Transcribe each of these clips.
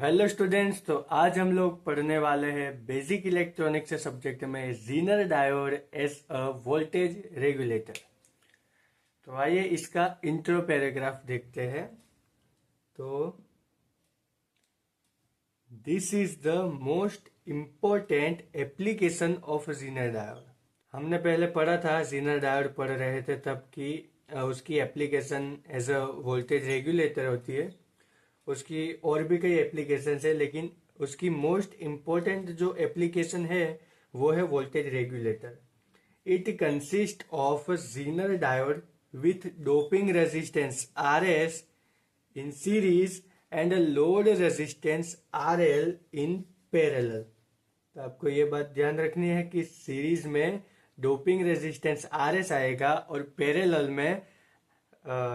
Hello students, तो आज हम लोग पढ़ने वाले हैं बेसिक इलेक्ट्रॉनिक्स से सब्जेक्ट में zener diode as a voltage regulator. तो आइए इसका इंट्रो पैराग्राफ देखते हैं। तो this is the most important application of zener diode. हमने पहले पढ़ा था, जीनर डायोड पढ़ रहे थे तब कि उसकी application as a voltage regulator होती है। उसकी और भी कई एप्लीकेशन है, लेकिन उसकी मोस्ट इम्पोर्टेंट जो एप्लीकेशन है वो है voltage regulator. It consist of zener diode with doping resistance RS in series and load resistance RL in parallel. तो आपको ये बात ध्यान रखनी है कि सीरीज में डोपिंग रेजिस्टेंस RS आएगा और पैरेलल में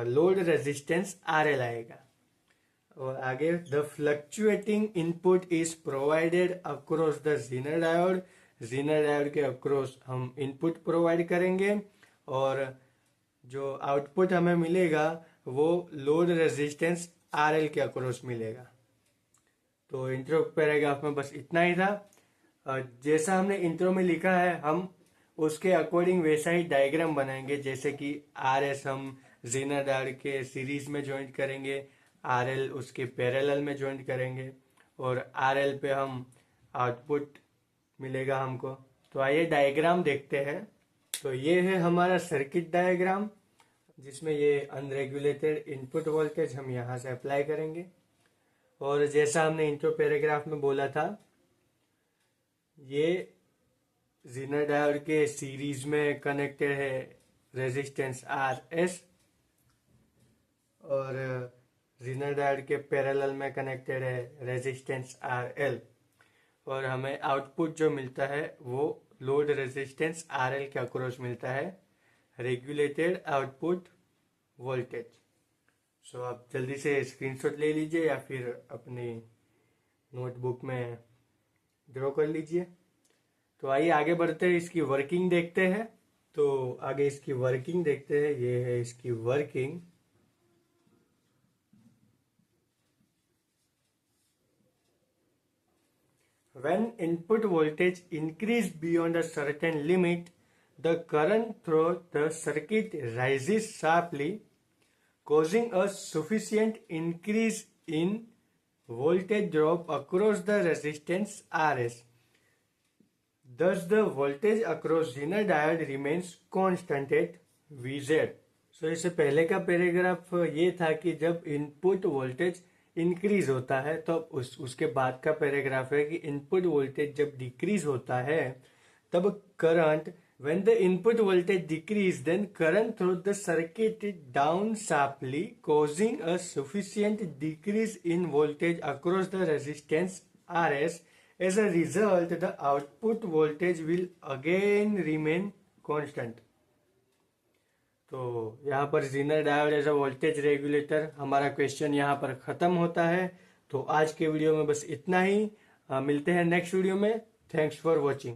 लोड रेजिस्टेंस RL आएगा। और आगे, the fluctuating input is provided across the Zener diode. Zener diode के अक्रॉस हम इनपुट प्रोवाइड करेंगे और जो आउटपुट हमें मिलेगा वो लोड रेजिस्टेंस RL के अक्रॉस मिलेगा। तो इंट्रो पैराग्राफ में बस इतना ही था। जैसा हमने इंट्रो में लिखा है हम उसके अकॉर्डिंग वैसा ही डायग्राम बनाएंगे। जैसे कि RS हम जीनर डायोड के सीरीज में ज्वाइंट करेंगे, RL उसके पैरेलल में ज्वाइंट करेंगे और RL पे हम आउटपुट मिलेगा हमको। तो आइए डायग्राम देखते हैं। तो ये है हमारा सर्किट डायग्राम, जिसमें ये अनरेगुलेटेड इनपुट वोल्टेज हम यहाँ से अप्लाई करेंगे। और जैसा हमने इंट्रो पैराग्राफ में बोला था, ये जीनर डायोड के सीरीज में कनेक्टेड है रेजिस्टेंस RS और जीनर डायोड के पैरेलल में कनेक्टेड है रेजिस्टेंस RL। और हमें आउटपुट जो मिलता है वो लोड रेजिस्टेंस RL के अक्रॉस मिलता है, रेगुलेटेड आउटपुट वोल्टेज। सो आप जल्दी से स्क्रीनशॉट ले लीजिए या फिर अपनी नोटबुक में ड्रॉ कर लीजिए। तो आइए आगे बढ़ते हैं, इसकी वर्किंग देखते हैं। तो आगे इसकी वर्किंग देखते हैं। ये है इसकी working. When input voltage increase beyond a certain limit, the current through the circuit rises sharply, causing a sufficient increase in voltage drop across the resistance RS. Thus, the voltage across zener diode remains constant at Vz. So, इससे पहले का paragraph ये था कि जब input voltage increase होता है तो उसके बाद का पैराग्राफ है कि इनपुट वोल्टेज जब डिक्रीज होता है तब current, when the input voltage decrease, then current through the circuit down sharply, causing a sufficient decrease in voltage across the resistance RS. As a result, the output voltage will again remain constant. तो यहाँ पर zener diode as a voltage regulator हमारा question यहाँ पर खत्म होता है। तो आज के वीडियो में बस इतना ही। मिलते हैं नेक्स्ट वीडियो में। Thanks for watching.